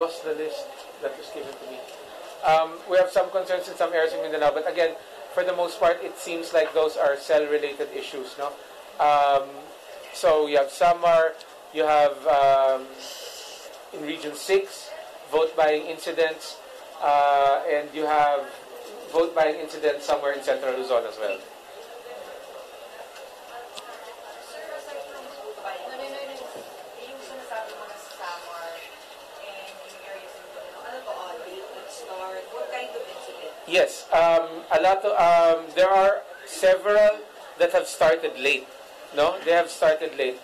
lost the list that was given to me. We have some concerns in some areas in Mindanao, but again, for the most part, it seems like those are cell-related issues, no? So you have Samar, you have in Region 6, vote buying incidents, and you have vote buying incidents somewhere in Central Luzon as well. Yes, a lot of, there are several that have started late. No, they have started late.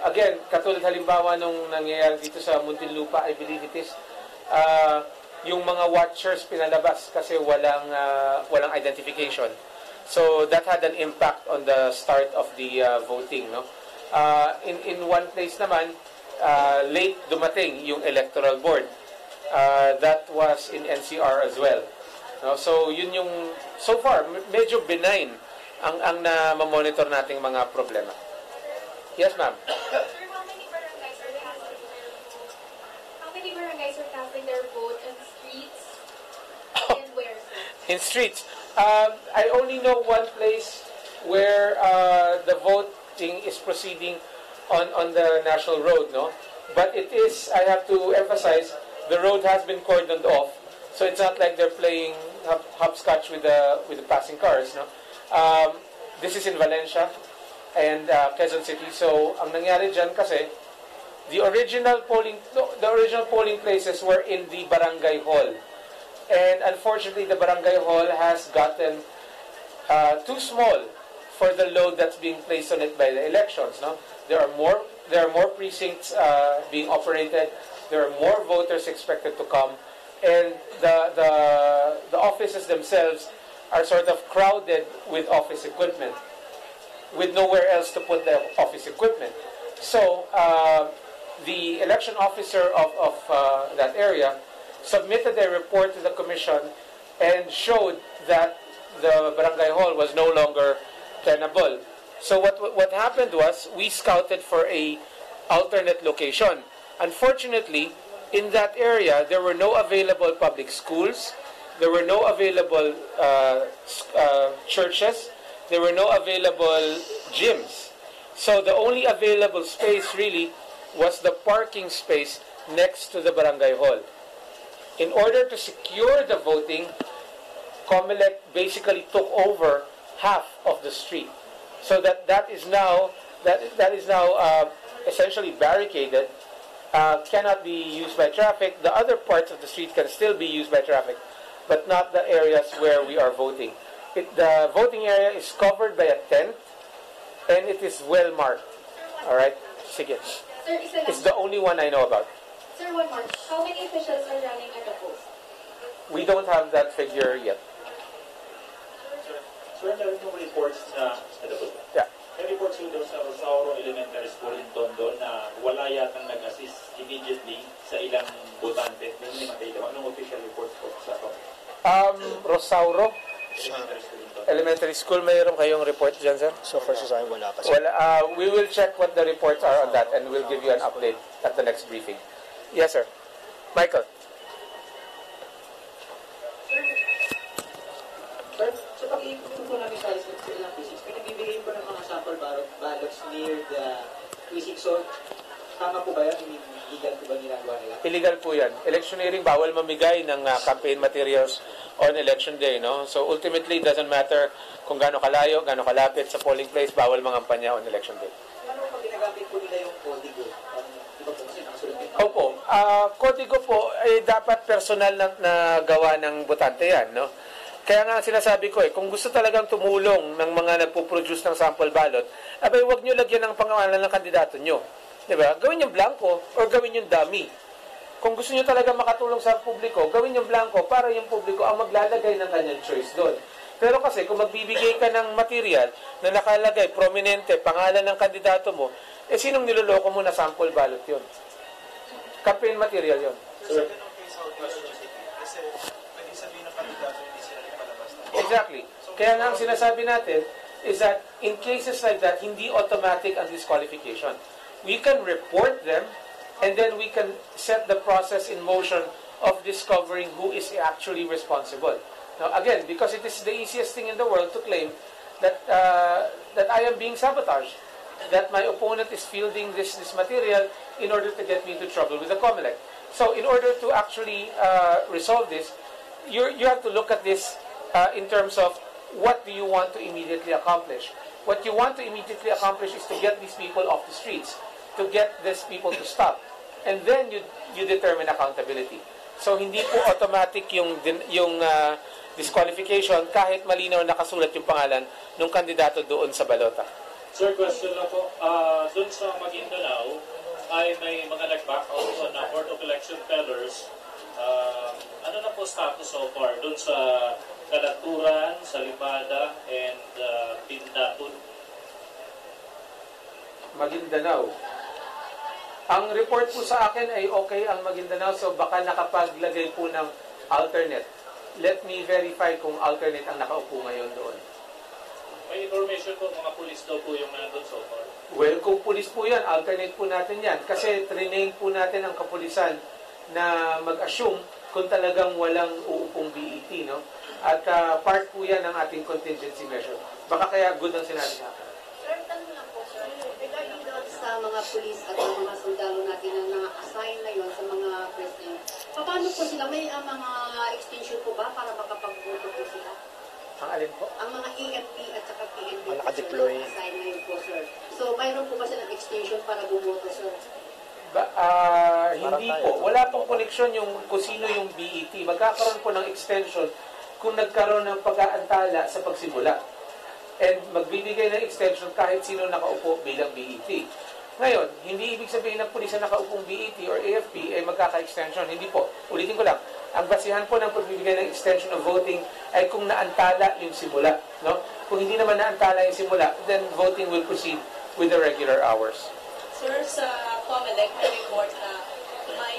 Again, katulad halimbawa nung nangyayari dito sa Muntinlupa, I believe it is, yung mga watchers pinalabas kasi walang identification. So that had an impact on the start of the voting. No, in one place naman, late dumating yung electoral board. That was in NCR as well. No, so yun yung so far medyo benign ang na-monitor nating mga problema. Yes, ma'am. Sir, how many barangays are casting their vote in the streets and where, sir? In streets, I only know one place where the voting is proceeding on the national road, no? But it is, I have to emphasize, the road has been cordoned off. So it's not like they're playing hopscotch with the passing cars, no? This is in Valencia and Quezon City. So ang nangyari diyan kasi the original polling places were in the barangay hall. And unfortunately the barangay hall has gotten too small for the load that's being placed on it by the elections, no? There are more precincts being operated. There are more voters expected to come. And the offices themselves are sort of crowded with office equipment, with nowhere else to put the office equipment. So the election officer of that area submitted a report to the commission and showed that the barangay hall was no longer tenable. So what happened was we scouted for a alternate location. Unfortunately, in that area, there were no available public schools, there were no available churches, there were no available gyms. So the only available space really was the parking space next to the barangay hall. In order to secure the voting, COMELEC basically took over half of the street. So that is now essentially barricaded. Cannot be used by traffic. The other parts of the street can still be used by traffic, but not the areas where we are voting. The voting area is covered by a tent, and it is well marked. All right? Sige. Sir, it's the only one I know about. Sir, one more. How many officials are running at the post? We don't have that figure yet. Sir, meron yung reports na Yeah. May reports yung sa Rosauro Elementary School in Tondo na wala yatang nag-assist immediately sa ilang botante. May namatay daw. Anong official reports po sa to? Rosauro Elementary School, mayroon kayong report dyan, sir? So far sa akin, wala pa. Well, we will check what the reports are on that and we'll give you an update at the next briefing. Yes, sir. Michael. Sir, sa pag-iipon po namin tayo sa ilang physics, pinagbibigay po ng mga sample ballots near the physics. So, tama po ba yan? Illegal po ba ginagawa nila? Illegal po yan. Electioneering, bawal mamigay ng campaign materials on election day, no? So ultimately, it doesn't matter kung gaano kalayo, gaano kalapit sa polling place, bawal mangampanya on election day. Ano pag ginagamit po nila yung kodigo? Di ba po kasi nakasulot din? Opo. Kodigo po, dapat personal na gawa ng botante yan, no? Kaya nga sinasabi ko kung gusto talagang tumulong ng mga nagpo-produce ng sample ballot, abay wag nyo lagyan ng pangalan ng kandidato nyo. Diba? Gawin yung blanco or gawin yung dummy. Kung gusto nyo talaga makatulong sa publiko, gawin yung blanco para yung publiko ang maglalagay ng kanyang choice doon. Pero kasi kung magbibigay ka ng material na nakalagay, prominente, pangalan ng kandidato mo, sinong niloloko mo na sample ballot yun? Campaign material yun. Exactly. Kaya nga ang sinasabi natin is that in cases like that, hindi automatic ang disqualification. We can report them and then we can set the process in motion of discovering who is actually responsible. Now, again, because it is the easiest thing in the world to claim that that I am being sabotaged, that my opponent is fielding this material in order to get me into trouble with the COMELEC. So, in order to actually resolve this, you have to look at this in terms of what do you want to immediately accomplish. What you want to immediately accomplish is to get these people off the streets, to get these people to stop, and then you determine accountability. So hindi po automatic yung disqualification kahit malinaw nakasulat yung pangalan ng kandidato doon sa balota. Sir, question na po. Doon sa Maguindanao ay may mga nag-back out na Board of Election Tellers. Ano na po status so far doon sa Kalaturan, sa Libada, and Pindatun? Maguindanao. Ang report po sa akin ay okay ang Maguindanao, so baka nakapaglagay po ng alternate. Let me verify kung alternate ang nakaupo ngayon doon. May information po, mga pulis daw po yung nandun so far. Well, kung pulis po yan, alternate po natin yan. Kasi trinain po natin ang kapulisan na mag-assume kung talagang walang uupong BET, no? At part po yan ng ating contingency measure. Baka kaya good ang sinabi sa akin. Sir, tanong lang po, sir. Regarding doon sa mga pulis at mga sundalo natin na na-assign na yon sa mga president, paano po sila? May mga extension po ba para makapag-voto po sila? Ang alin po? Ang mga EMP at saka PNP po, Naka-deploy. sir, assign na yun po, sir. So, mayroon po ba silang extension para bumoto, sir? Hindi po. Wala pong koneksyon yung kung sino yung BET. Magkakaroon po ng extension kung nagkaroon ng pag-aantala sa pagsimula. And magbibigay ng extension kahit sino nakaupo bilang BET. Ngayon, hindi ibig sabihin ng pulis na nakaupong BET or AFP ay magkaka-extension. Hindi po. Ulitin ko lang. Ang basihan po ng pagbibigay ng extension of voting ay kung naantala yung simula. No? Kung hindi naman naantala yung simula, then voting will proceed with the regular hours. Sir, sa COMELEC may report na may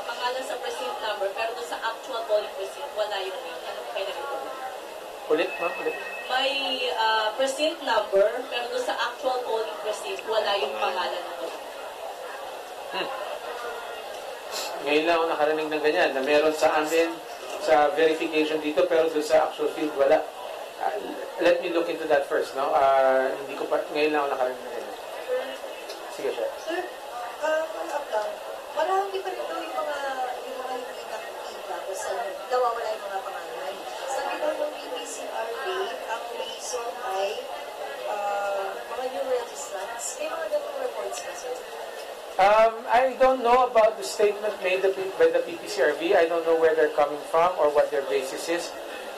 pangalan sa precinct number pero doon sa actual polling precinct wala yung name. Ano kayo na-report? Ulit, ma'am, ulit. May precinct number pero doon sa actual polling precinct wala yung pangalan ng vote. Ngayon lang ako nakarinig ng ganyan na meron sa amin sa verification dito pero doon sa actual field wala. Let me look into that first, no? Hindi ko pa, ngayon lang ako nakarinig ng ganyan. Sige, sir. Sir, follow-up lang. Marami pa rin daw yung mga hindi nakikita basta nawawala yung mga pangalan. Sabi daw ng PPCRB, ang reason ay mga new registrants. May mga ganong reports ka, sir? I don't know about the statement made by the PPCRB. I don't know where they're coming from or what their basis is.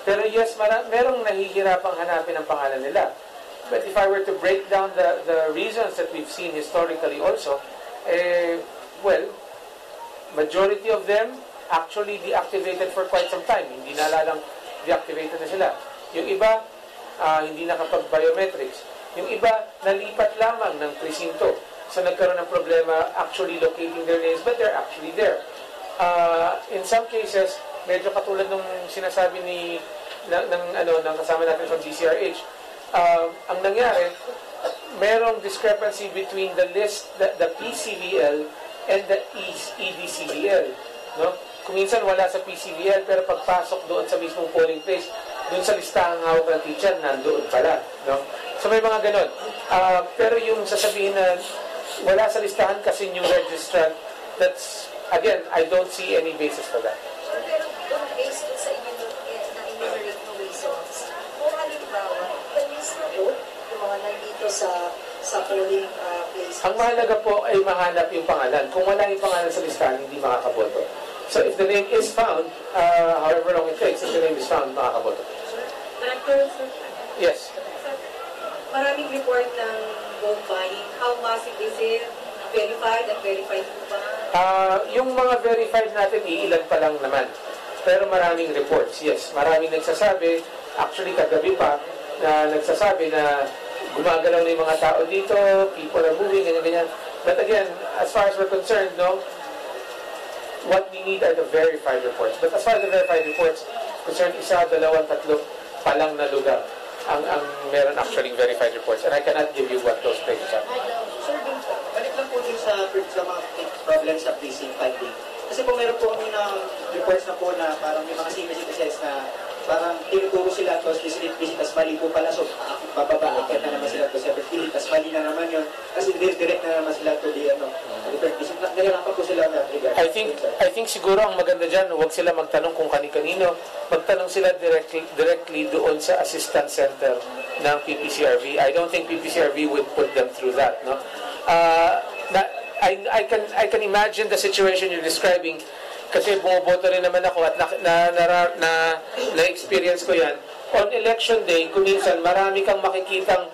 Pero yes, merong nahihirapang hanapin ang pangalan nila. But if I were to break down the reasons that we've seen historically also, well, majority of them actually deactivated for quite some time. Hindi na lalang deactivated na sila. Yung iba, hindi nakapag-biometrics. Yung iba, nalipat lamang ng presinto. So nagkaroon ng problema actually locating their names, but they're actually there. In some cases, medyo katulad nung sinasabi ng kasama natin from DCRH, ang nangyari, merong discrepancy between the list, the PCVL and the EDCVL. No? Kung minsan wala sa PCVL, pero pagpasok doon sa mismong polling place, doon sa listahang hawak ng teacher, nandoon pala. No? So may mga ganon. Pero yung sasabihin na wala sa listahan kasi yung registrant, that's, again, I don't see any basis for that. So, pero doon based sa enumerate ng reasons, kung halimbawa, panis na vote, yung mga nandito sa polling place. Ang mahalaga po ay mahanap yung pangalan. Kung wala yung pangalan sa listahan, hindi makakaboto. So if the name is found, however long it takes, if the name is found, makakaboto. Director, sir. Yes. Maraming report ng vote buying. How massive is it? Verified at verified po ba? Yung mga verified natin, iilan pa lang naman. Pero maraming reports, yes. Maraming nagsasabi, actually kagabi pa, na nagsasabi na gumagalaw na yung mga tao dito, people are moving, ganyan-ganyan. But again, as far as we're concerned, no, what we need are the verified reports. But as far as the verified reports, concerned isa, dalawang, tatlo pa lang na lugar ang meron actually verified reports. And I cannot give you what those places are. Sir, balik lang po din sa mga problems sa precinct finding. Kasi po meron po kami na reports na po na parang may mga senior citizens na parang tinuturo sila to specific precinct, tas mali po pala. So, bababa, akit na naman sila to separate precinct, tas mali na naman yun. Kasi direct na naman sila to the different precinct. Nahirapan po sila na trigger. I think siguro ang maganda dyan, huwag sila magtanong kung kani-kanino. Magtanong sila directly doon sa assistance center ng PPCRV. I don't think PPCRV would put them through that, no? I can imagine the situation you're describing kasi bumoboto rin naman ako at na-experience ko yan. On election day, kuminsan marami kang makikitang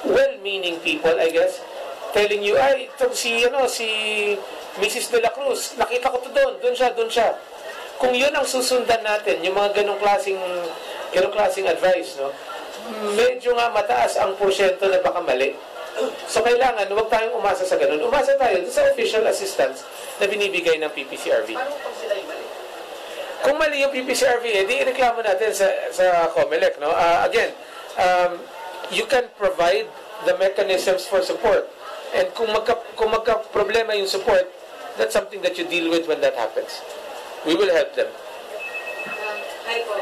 well-meaning people, I guess, telling you, ay, ito, si Mrs. De La Cruz, nakita ko to doon siya. Kung yun ang susundan natin, yung mga ganong klaseng advice, no? Medyo nga mataas ang porsyento na baka mali. So kailangan, huwag tayong umasa sa ganun. Umasa tayo sa official assistance na binibigay ng PPCRV. Paano kung sila yung mali? Kung mali yung PPCRV, di ireklamo natin sa COMELEC, no? Again, you can provide the mechanisms for support. And kung magka-problema yung support, that's something that you deal with when that happens. We will help them. Hi po.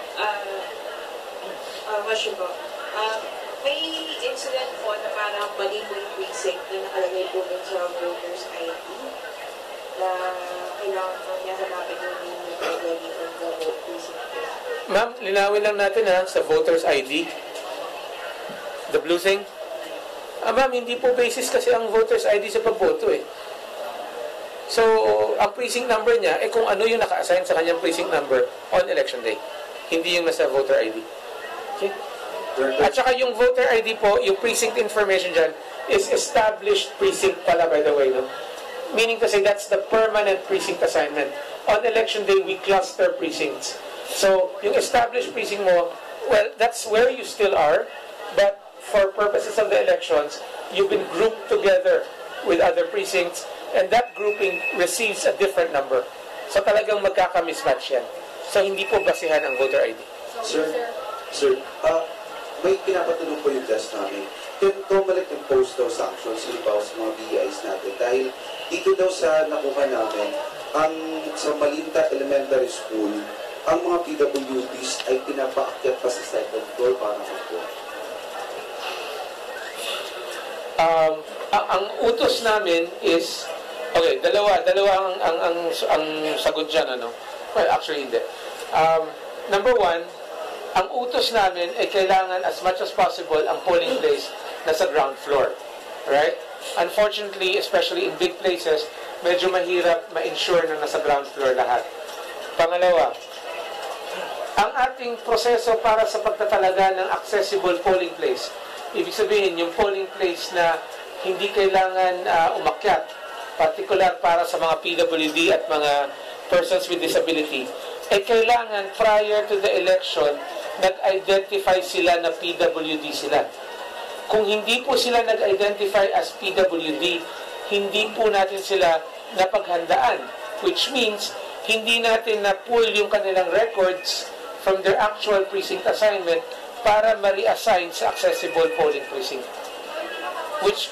Question po. May incident po na parang mali po yung precinct na nakalagay po dun sa voters ID na kailangan po niya hanapin yung name ng already on the vote precinct. Ma'am, linawin lang natin sa voters ID. The blue thing. Ma'am, hindi po basis kasi ang voters ID sa pagboto eh. So, ang precinct number niya, kung ano yung naka-assign sa kanyang precinct number on election day. Hindi yung nasa voter ID. Okay? At saka yung voter ID po, yung precinct information dyan, is established precinct pala, by the way. No? Meaning to say, that's the permanent precinct assignment. On election day, we cluster precincts. So, yung established precinct mo, well, that's where you still are, but for purposes of the elections, you've been grouped together with other precincts, and that grouping receives a different number. So, talagang magkaka-mismatch yan. So, hindi po basihan ang voter ID. Sir, may pinapatulong po yung test namin. Can COMELEC impose daw sanctions, halimbawa sa mga BIs natin? Dahil dito daw sa nakuha namin, sa Malinta Elementary School, ang mga PWDs ay pinapaakyat pa sa second floor para mag-vote. Ang utos namin is, okay, dalawa ang sagot dyan, ano? Well, actually hindi. Number one, ang utos namin ay kailangan as much as possible ang polling place nasa ground floor. Right? Unfortunately, especially in big places, medyo mahirap ma-ensure na nasa ground floor lahat. Pangalawa, ang ating proseso para sa pagtatalaga ng accessible polling place, ibig sabihin yung polling place na hindi kailangan umakyat, particular para sa mga PWD at mga persons with disability, kailangan prior to the election nag-identify sila na PWD sila. Kung hindi po sila nag-identify as PWD, hindi po natin sila napaghandaan, which means hindi natin na-pull yung kanilang records from their actual precinct assignment para ma-reassign sa accessible polling precinct, which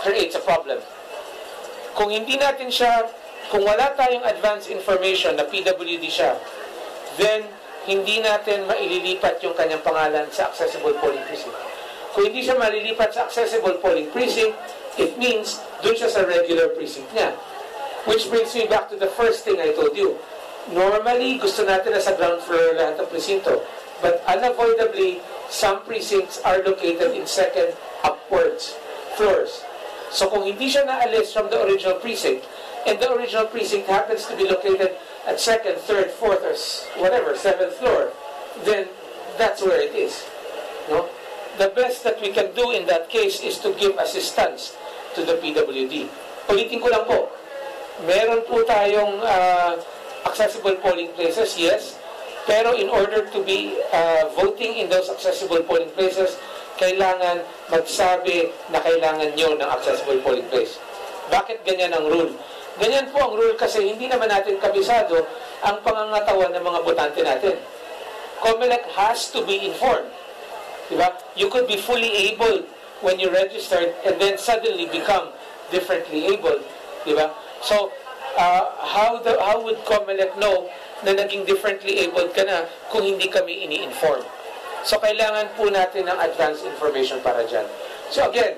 creates a problem. Kung hindi natin siya, kung wala tayong advance information na PWD siya, then hindi natin maililipat yung kanyang pangalan sa accessible polling precinct. Kung hindi siya malilipat sa accessible polling precinct, it means doon siya sa regular precinct niya. Which brings me back to the first thing I told you. Normally, gusto natin na sa ground floor lahat ng presinto. But unavoidably, some precincts are located in second upwards floors. So kung hindi siya naalis from the original precinct, and the original precinct happens to be located at second, third, fourth, or whatever, seventh floor, then that's where it is. No? The best that we can do in that case is to give assistance to the PWD. Ulitin ko lang po, meron po tayong accessible polling places, yes, pero in order to be voting in those accessible polling places, kailangan magsabi na kailangan nyo ng accessible polling place. Bakit ganyan ang rule? Ganyan po ang rule kasi hindi naman natin kabisado ang pangangatawan ng mga botante natin. COMELEC has to be informed. Diba? You could be fully able when you registered and then suddenly become differently abled, di ba? So, how would COMELEC know na naging differently abled ka na kung hindi kami ini-inform? So, kailangan po natin ng advance information para dyan. So, again,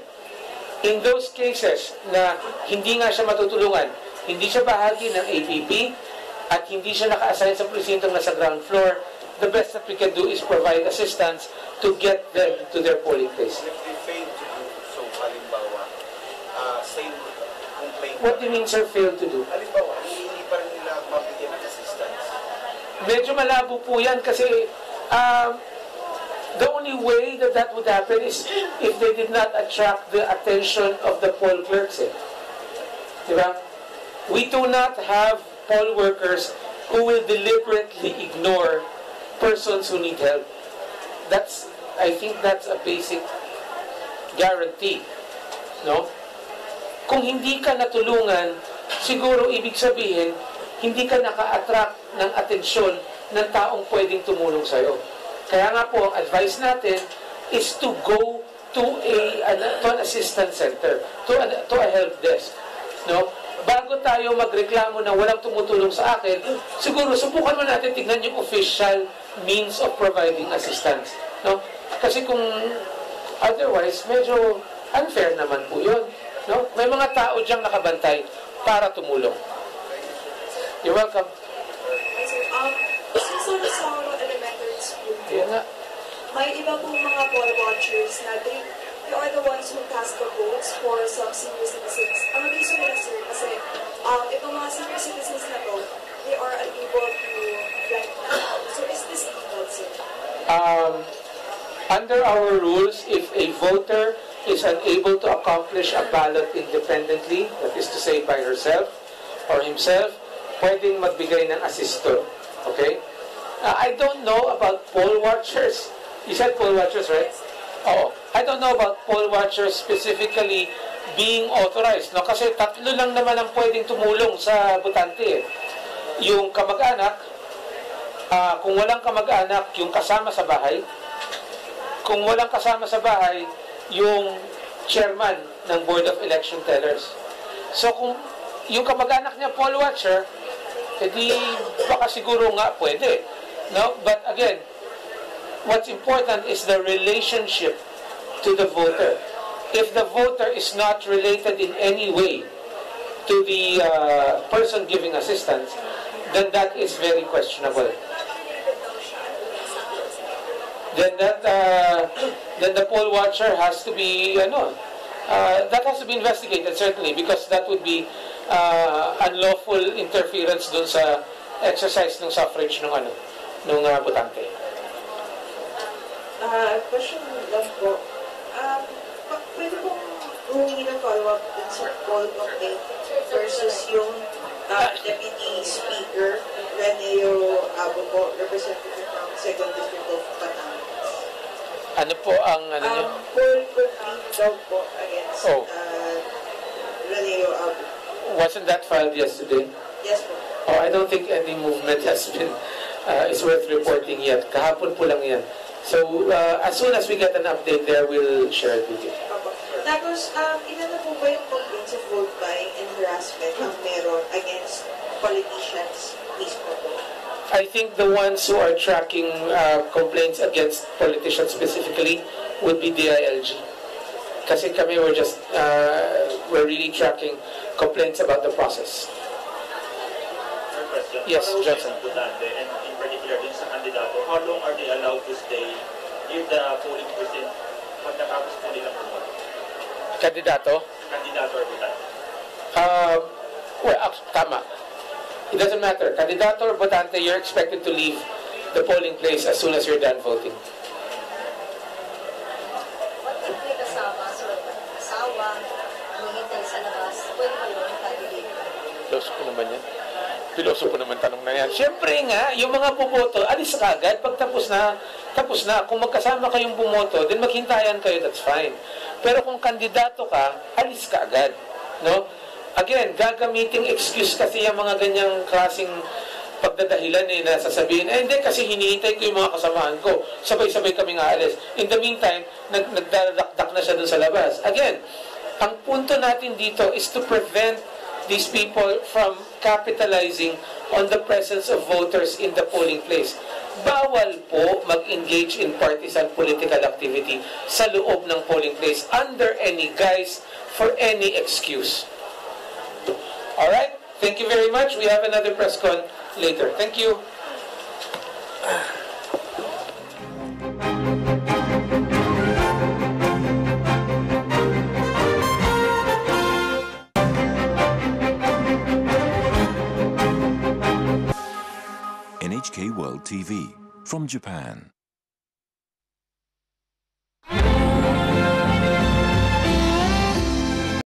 in those cases na hindi nga siya matutulungan, hindi siya bahagi ng APP, at hindi siya naka-assign sa presintong nasa ground floor, the best that we can do is provide assistance to get them to their polling place. If they fail to do so, halimbawa, same complaint. What do you mean, sir, fail to do? Halimbawa, hindi pa rin nila mabigyan ng assistance. Medyo malabo po yan kasi the only way that that would happen is if they did not attract the attention of the poll clerks. Diba? We do not have poll workers who will deliberately ignore persons who need help. I think that's a basic guarantee. No? Kung hindi ka natulungan, siguro ibig sabihin, hindi ka naka-attract ng atensyon ng taong pwedeng tumulong sa'yo. Kaya nga po, ang advice natin is to go to an assistance center, to a help desk. No? Bago tayo magreklamo na walang tumutulong sa akin, siguro subukan mo natin tignan yung official means of providing assistance. No? Kasi kung otherwise, medyo unfair naman po yun. No? May mga tao diyang nakabantay para tumulong. You're welcome. Since sa elementary school po, Yan nga. may iba pong mga poll watchers na they are the ones who cast the votes for some senior citizens. Ang reason nila, sir, kasi itong mga senior citizens na to, they are unable to write now. So is this legal, sir? Under our rules, if a voter is unable to accomplish a ballot independently, that is to say by herself or himself, pwedeng magbigay ng assistor. Okay? I don't know about poll watchers. You said poll watchers, right? Oo. I don't know about poll watchers specifically being authorized. No? Kasi tatlo lang naman ang pwedeng tumulong sa botante. Yung kamag-anak, kung walang kamag-anak, yung kasama sa bahay. Kung walang kasama sa bahay, yung chairman ng Board of Election Tellers. So kung yung kamag-anak niya poll watcher, edi baka siguro nga pwede. No? But again, what's important is the relationship to the voter. If the voter is not related in any way to the person giving assistance, then that is very questionable. Then the poll watcher has to be that has to be investigated certainly, because that would be unlawful interference dun sa exercise ng suffrage ng botante. Question lang po. Pwede pong humingi ng follow-up dun sa poll complaint versus yung Deputy Speaker Reneo Abo po, representative from 2nd District of Batangas. Ano po ang niya? Poll complaint daw po against Reneo Abo. Wasn't that filed yesterday? Yes po. Oh, I don't think any movement has been is worth reporting yet. Kahapon po lang yan. So, as soon as we get an update there, we'll share it with you. Opo. Tapos, ilan na po ba yung complaints of vote buying and harassment ang meron against politicians mismo po? I think the ones who are tracking complaints against politicians specifically would be DILG. Kasi kami we're really tracking complaints about the process. Yes, Johnson. And in particular din sa kandidato, how long are they allowed to stay in the polling precinct pag natapos po nila po? Kandidato? Kandidato or botante? Tama. It doesn't matter. Kandidato or botante, you're expected to leave the polling place as soon as you're done voting. What if may kasama, asawa, hihintay sa labas, pwede ba yun candidate? Piloso po naman tanong na yan. Siyempre nga, yung mga bumoto, alis ka agad. Pag tapos na. Kung magkasama kayong bumoto, then maghintayan kayo, that's fine. Pero kung kandidato ka, alis ka agad. No? Again, gagamiting excuse kasi yung mga ganyang klaseng pagdadahilan na sasabihin, hindi kasi hinihintay ko yung mga kasamaan ko. Sabay-sabay kaming aalis. In the meantime, nagdadakdak na siya dun sa labas. Again, ang punto natin dito is to prevent these people from capitalizing on the presence of voters in the polling place. Bawal po mag-engage in partisan political activity sa loob ng polling place under any guise for any excuse. Alright? Thank you very much. We have another press con later. Thank you. NHK World TV from Japan.